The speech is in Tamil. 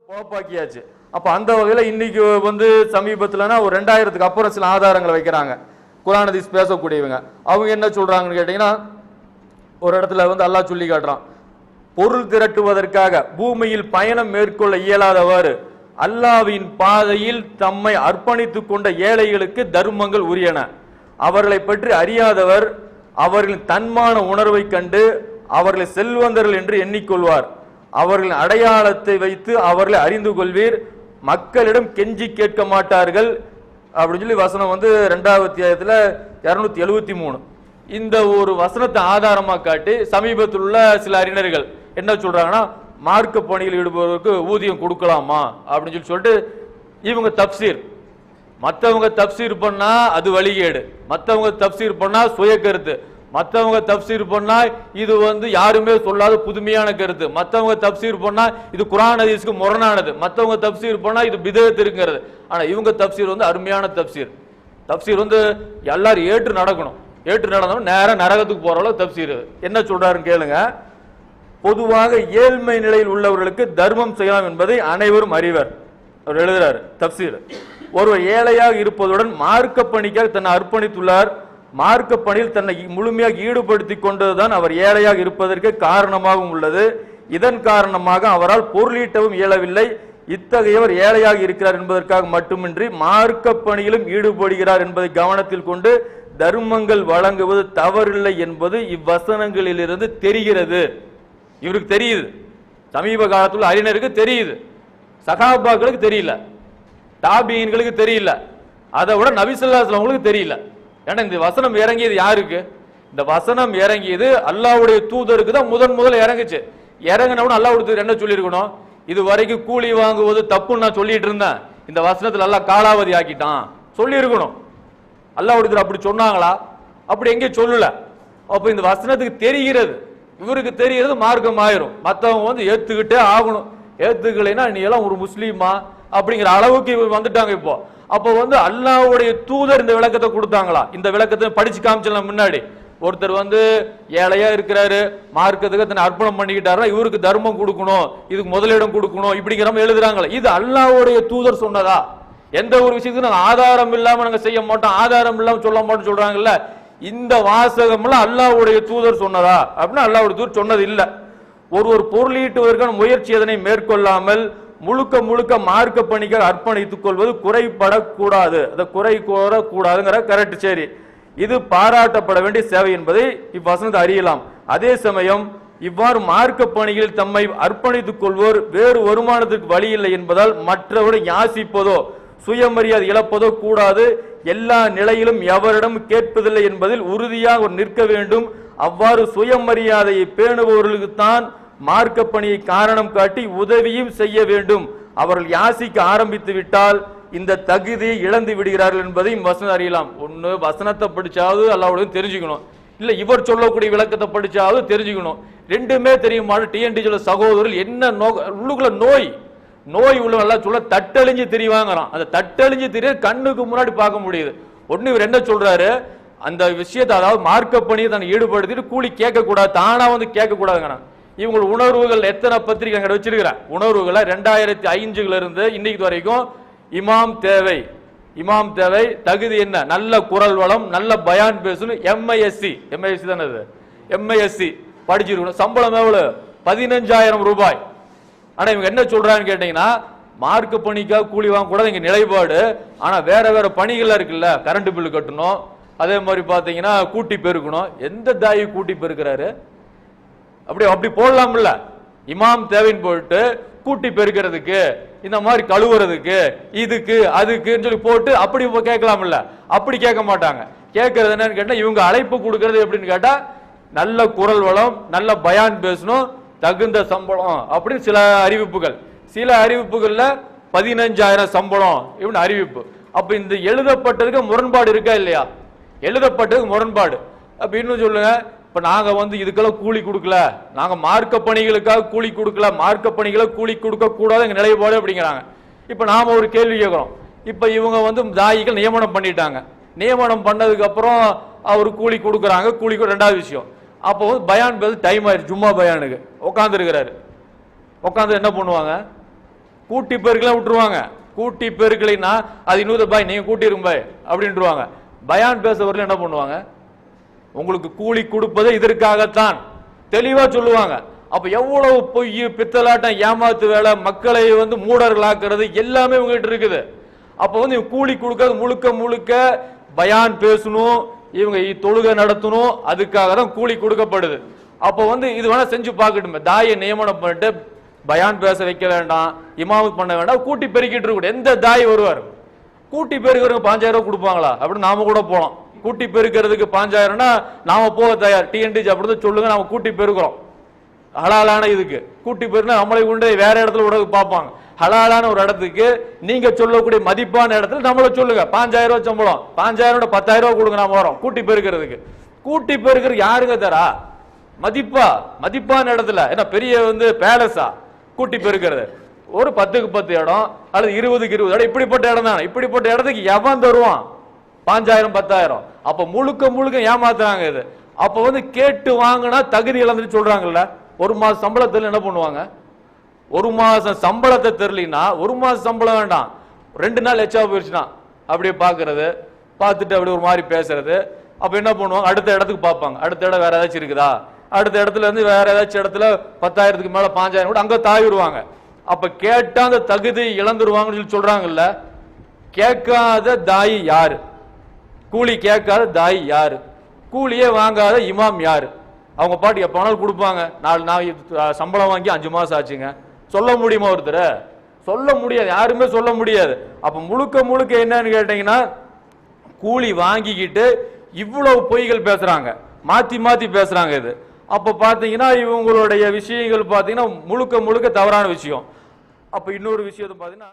போப்பாக்கியாச்சு. அப்ப அந்த வகையில இன்னைக்கு வந்து சமீபத்துலனா ஒரு 2000க்கு அப்புறம் சில ஆதாரங்களை வைக்கிறாங்க. குர்ஆன் ஹதீஸ் பேசக்கூடியவங்க அவங்க என்ன சொல்றாங்கன்னு கேட்டீங்கன்னா, ஒரு இடத்துல வந்து அல்லாஹ் சொல்லி காட்டுறான், பொருள் திரட்டுவதற்காக பூமியில் பயணம் மேற்கொள்ள இயலாதவாறு அல்லாஹ்வின் பாதையில் தம்மை அர்ப்பணித்துக் கொண்ட ஏழைகளுக்கு தர்மங்கள் உரியன. அவர்களை பற்றி அறியாதவர் அவர்களின் தன்மான உணர்வை கண்டு அவர்களை செல்வந்தர்கள் என்று எண்ணிக்கொள்வார். அவர்களின் அடையாளத்தை வைத்து அவர்களை அறிந்து கொள்வீர். மக்களிடம் கெஞ்சி கேட்க மாட்டார்கள் அப்படின்னு சொல்லி வசனம் வந்து 2வது அத்தியாயத்துல 273. இந்த ஒரு வசனத்தை ஆதாரமா காட்டி சமீபத்தில் உள்ள சில அறிஞர்கள் என்ன சொல்றாங்கன்னா, மார்க்க பணியில் ஈடுபடுவதற்கு ஊதியம் கொடுக்கலாமா அப்படின்னு சொல்லிட்டு இவங்க தப்சீர், மற்றவங்க தப்சீர் பண்ணா அது வழிகேடு, மற்றவங்க தப்சீர் பண்ணா சுய கருத்து, மற்றவங்க தப்சீர் பண்ணா இது வந்து யாருமே சொல்லாத புதுமையான கருத்து, மற்றவங்க தப்சீர் பண்ணா இது குர்ஆன் ஹதீஸ்க்கு முரணானது, மற்றவங்க தப்சீர் பண்ணா இது பிதஅத் இருக்குங்கிறது. ஆனா இவங்க தப்சீர் வந்து அருமையான தப்சீர். தப்சீர் வந்து எல்லாரும் ஏற்று நடக்கணும், ஏற்று நடந்தோம் நேரம் நரகத்துக்கு போற அளவு தப்சீர். என்ன சொல்றாருன்னு கேளுங்க. பொதுவாக ஏழ்மை நிலையில் உள்ளவர்களுக்கு தர்மம் செய்யலாம் என்பதை அனைவரும் அறிவர். அவர் எழுதுறாரு தப்சீர். ஒருவர் ஏழையாக இருப்பதுடன் மார்க்க பணிக்காக தன்னை அர்ப்பணித்துள்ளார். மார்க்க பணியில் தன்னை முழுமையாக ஈடுபடுத்திக் கொண்டதுதான் அவர் ஏழையாக இருப்பதற்கு காரணமாகவும் உள்ளது. இதன் காரணமாக அவரால் பொருளீட்டவும் இயலவில்லை. இத்தகையவர் ஏழையாக இருக்கிறார் என்பதற்காக மட்டுமின்றி மார்க்க பணியிலும் ஈடுபடுகிறார் என்பதை கவனத்தில் கொண்டு தர்மங்கள் வழங்குவது தவறில்லை என்பது இவ்வசனங்களிலிருந்து தெரிகிறது. இவருக்கு தெரியுது, சமீப காலத்தில் அறிஞருக்கு தெரியுது, சகாபாக்களுக்கு தெரியல, தாபீன்களுக்கு தெரியல, அதை விட நபி ஸல்லல்லாஹு அலைஹி வஸல்லம் தெரியல. ஏன்னா இந்த வசனம் இறங்கியது யாருக்கு? இந்த வசனம் இறங்கியது அல்லாஹ்வுடைய தூதருக்கு தான் முதல் இறங்குச்சு. இறங்கினவன அல்லாஹ்வுடைய தூதர் என்ன சொல்லியிருக்கணும்? இது வரைக்கும் கூலி வாங்குவது தப்புன்னு நான் சொல்லிட்டு இருந்தேன், இந்த வசனத்தில் அல்லாஹ் காலாவதி ஆக்கிட்டான் சொல்லி இருக்கணும். அல்லாஹ்வுடைய தூதர் அப்படி சொன்னாங்களா? அப்படி எங்கே சொல்லல. அப்ப இந்த வசனத்துக்கு தெரிகிறது, இவருக்கு தெரிகிறது மார்க்கம் ஆயிரும். மற்றவங்க வந்து ஏத்துக்கிட்டே ஆகணும், ஏத்துக்கலைன்னா நீ எல்லாம் ஒரு முஸ்லீமா அப்படிங்கிற அளவுக்கு இவர் வந்துட்டாங்க. இப்போ அப்போ வந்து அல்லாஹ்வுடைய தூதர் இந்த விளக்கத்தை கொடுத்தாங்களா? இந்த விளக்கத்தை படிச்சு காமிச்சலாம். முன்னாடி ஒருத்தர் வந்து ஏழையா இருக்கிறாரு, மார்க்கத்துக்கு தன்னை அர்ப்பணம் பண்ணிக்கிட்டாரா, இவருக்கு தர்மம் கொடுக்கணும், இதுக்கு முதலிடம் கொடுக்கணும் இப்படிங்கிற எழுதுறாங்களா? இது அல்லாஹ்வுடைய தூதர் சொன்னதா? எந்த ஒரு விஷயத்துக்கு நாங்க ஆதாரம் இல்லாம நாங்க செய்ய மாட்டோம், ஆதாரம் இல்லாம சொல்ல மாட்டோம் சொல்றாங்கல்ல, இந்த வாசகம் எல்லாம் அல்லாஹ்வுடைய தூதர் சொன்னதா அப்படின்னா அல்லாஹ்வுடைய தூதர் சொன்னது இல்ல. ஒருவர் பொருளீட்டுவதற்கான முயற்சி எதனை மேற்கொள்ளாமல் முழுக்க முழுக்க மார்க்க பணிக்காக அர்ப்பணித்துக் கொள்வது குறைபடக்கூடாது, அதை குறை கூறக்கூடாதுங்கிற கரெக்ட். சரி, இது பாராட்டப்பட வேண்டிய சேவை என்பதை இவ்வசனத்தை அறியலாம். அதே சமயம் இவ்வாறு மார்க்க பணிகளில் தம்மை அர்ப்பணித்துக் கொள்வோர் வேறு வருமானத்திற்கு வழி இல்லை என்பதால் மற்றவரை யாசிப்பதோ சுயமரியாதை இழப்பதோ கூடாது. எல்லா நிலையிலும் எவரிடம் கேட்பதில்லை என்பதில் உறுதியாக நிற்க வேண்டும். அவ்வாறு சுயமரியாதையை பேணுபவர்களுக்கு தான் மார்க்க பணியை காரணம் காட்டி உதவியும் செய்ய வேண்டும். அவர்கள் யாசிக்க ஆரம்பித்து விட்டால் இந்த தகுதியை இழந்து விடுகிறார்கள் என்பதையும் வசனம் அறியலாம். ஒண்ணு வசனத்தை படிச்சாவது அல்லாஹ்வுடைய தெரிஞ்சுக்கணும், இல்ல இவர் சொல்லக்கூடிய விளக்கத்தை படிச்சாவது தெரிஞ்சுக்கணும். ரெண்டுமே தெரியுமா? டிஎன்டி சகோதரர்கள் என்ன உள்ளுக்குள்ள நோய் உள்ள நல்லா சொல்ல தட்டழிஞ்சு தெரிவாங்கிறான். அந்த தட்டழிஞ்சு தெரிய கண்ணுக்கு முன்னாடி பார்க்க முடியுது. ஒண்ணு இவர் என்ன சொல்றாரு, அந்த விஷயத்தை அதாவது மார்க்க பணியை தன்னை ஈடுபடுத்திட்டு கூலி கேட்க கூடாது, தானா வந்து கேட்க கூடாதுங்கிறான். இவங்க உணர்வுகள் எத்தனை பத்திரிகை அங்க வச்சிருக்கிற உணர்வுகளை 2005 இருந்து இன்னைக்கு வரைக்கும் இமாம் தேவை தகுதி என்ன, நல்ல குரல் வளம், நல்ல பயான் பேசணும், எம்ஐஎஸ்சி தானே அது, எம்ஐஎஸ்சி படிச்சிருக்கணும். சம்பளம் எவ்வளவு? 15,000 ரூபாய். ஆனா இவங்க என்ன சொல்றான்னு கேட்டீங்கன்னா, மார்க்க பணிக்காக கூலி வாங்க கூடாது இங்க நிலைப்பாடு. ஆனா வேற பணிகள் இருக்குல்ல, கரண்ட் பில்லு கட்டணும், அதே மாதிரி பாத்தீங்கன்னா கூட்டி பெருக்கணும். எந்த தாயி கூட்டி பெருக்கிறாரு? அப்படி போடலாம்ல. இமாம் தேவைன்னு போட்டு கூட்டி பெருக்கிறதுக்கு, இந்த மாதிரி கழுவுறதுக்கு, இதுக்கு அதுக்குன்னு சொல்லி போட்டு அப்படி கேட்கலாம்ல. அப்படி கேட்க மாட்டாங்க. கேட்கறது என்னன்னு கேட்டா, இவங்க அழைப்பு கொடுக்கறது எப்படின்னு கேட்டா, நல்ல குரல் வளம், நல்ல பயான் பேசணும், தகுந்த சம்பளம் அப்படின்னு சில அறிவிப்புகள்ல 15,000 சம்பளம் இவன் அறிவிப்பு. அப்ப இந்த எழுதப்பட்டதுக்கு முரண்பாடு இருக்கா இல்லையா? எழுதப்பட்டதுக்கு முரண்பாடு. அப்ப இன்னும் சொல்லுங்க, இப்ப நாங்க வந்து இதுக்கெல்லாம் கூலி கொடுக்கல, நாங்க மார்க்க பணிகளுக்காக கூலி கொடுக்கல, மார்க்க பணிகளை கூலி கொடுக்க கூடாது எங்க நிலைப்பாடு அப்படிங்கிறாங்க. இப்ப நாம ஒரு கேள்வி கேட்கிறோம். இப்ப இவங்க வந்து தாயிகள் நியமனம் பண்ணிட்டாங்க, நியமனம் பண்ணதுக்கு அப்புறம் அவர் கூலி கொடுக்குறாங்க, கூலி 2வது விஷயம். அப்போ வந்து பயான் பேச டைம் ஆயிடுச்சு, ஜும்மா பயானுக்கு உட்காந்து இருக்கிறாரு. உட்காந்து என்ன பண்ணுவாங்க? கூட்டி பெருக்கெல்லாம் விட்டுருவாங்க. கூட்டி பெருக்கலைன்னா அது இன்னொரு பாய் நீங்க கூட்டிருங்க பாய் அப்படின்ட்டுருவாங்க. பயான் பேசுறவர்கள் என்ன பண்ணுவாங்க? உங்களுக்கு கூலி கொடுப்பது இதற்காகத்தான் தெளிவா சொல்லுவாங்க. அப்ப எவ்வளவு பொய் பித்தலாட்டம் ஏமாத்து வேலை மக்களை வந்து மூடர்களாக்குறது எல்லாமே உங்ககிட்ட இருக்குது. அப்ப வந்து கூலி கொடுக்கறது முழுக்க முழுக்க பயான் பேசணும், இவங்க தொழுகை நடத்தணும், அதுக்காக தான் கூலி கொடுக்கப்படுது. அப்ப வந்து இது வேணா செஞ்சு பார்க்கட்டுமே, தாயை நியமனம் பண்ணிட்டு பயான் பேச வைக்க வேண்டாம், இமாமத் பண்ண வேண்டாம், கூட்டி பெருக்கிட்டு இருக்க எந்த தாய் வருவார்? கூட்டி பெருக்கிறதுக்கு 5000 ரூபாய் கொடுப்பாங்களா? அப்படின்னு நாம கூட போலாம். கூட்டி பெருக்கிறதுக்கு 5000னா நாம போக தயார். டிஎன்டிஜி அப்படின்னு சொல்லுங்க, நாம கூட்டி பெருக்கிறோம். ஹலாலான இதுக்கு கூட்டி பெருனா நம்மளை கொண்டு வேற இடத்துல விட பார்ப்பாங்க. ஹலாலான ஒரு இடத்துக்கு நீங்க சொல்லக்கூடிய மதிப்பான இடத்துல நம்மள சொல்லுங்க. 5000 ரூபாய் சம்பளம், 5000 10,000 ரூபாய் கொடுங்க, நாம வரோம் கூட்டி பெருக்கிறதுக்கு. கூட்டி பெருக்கிறது யாருங்க தரா? மதிப்பான இடத்துல என்ன பெரிய வந்து பேலஸா கூட்டி பெருக்கிறது? ஒரு 10க்கு 10 இடம் அல்லது 20க்கு 20 இடம், இப்படிப்பட்ட இடம் தானே. இப்படிப்பட்ட இடத்துக்கு எவன் தருவான் 5000 10,000? அப்ப முழுக்க முழுக்க ஏமாத்துறாங்க இது. அப்ப வந்து கேட்டு வாங்கினா தகுதி இழந்துட்டு சொல்றாங்கல்ல. ஒரு மாசம் சம்பளத்தில் என்ன பண்ணுவாங்க? ஒரு மாசம் சம்பளத்தை தெரியலனா, ஒரு மாசம் சம்பளம் வேண்டாம், 2 நாள் எச்சா போயிடுச்சுன்னா அப்படியே பாக்குறது, பார்த்துட்டு அப்படி ஒரு மாதிரி பேசுறது. அப்ப என்ன பண்ணுவாங்க? அடுத்த இடத்துக்கு பார்ப்பாங்க. அடுத்த இடம் வேற ஏதாச்சும் இருக்குதா? அடுத்த இடத்துல இருந்து வேற ஏதாச்சும் இடத்துல 10,000க்கு மேல 5000 கூட அங்க தாவிடுவாங்க. அப்ப கேட்டா அந்த தகுதி இழந்துருவாங்கன்னு சொல்லி சொல்றாங்கல்ல. கேட்காத தாய் யாரு? கூலி கேட்காத தாய் யாரு? கூலியே வாங்காத இமாம் யாரு? அவங்க பாட்டு எப்ப வேணாலும் கொடுப்பாங்க. 4 நாள் சம்பளம் வாங்கி 5 மாசம் ஆச்சுங்க. சொல்ல முடியுமா ஒருத்தர்? சொல்ல முடியாது, யாருமே சொல்ல முடியாது. அப்ப முழுக்க முழுக்க என்னன்னு கேட்டீங்கன்னா, கூலி வாங்கிக்கிட்டு இவ்வளவு பொய்கள் பேசுறாங்க, மாத்தி மாத்தி பேசுறாங்க இது. அப்ப பாத்தீங்கன்னா இவங்களுடைய விஷயங்கள் பாத்தீங்கன்னா முழுக்க முழுக்க தவறான விஷயம். அப்ப இன்னொரு விஷயத்தை பாத்தீங்கன்னா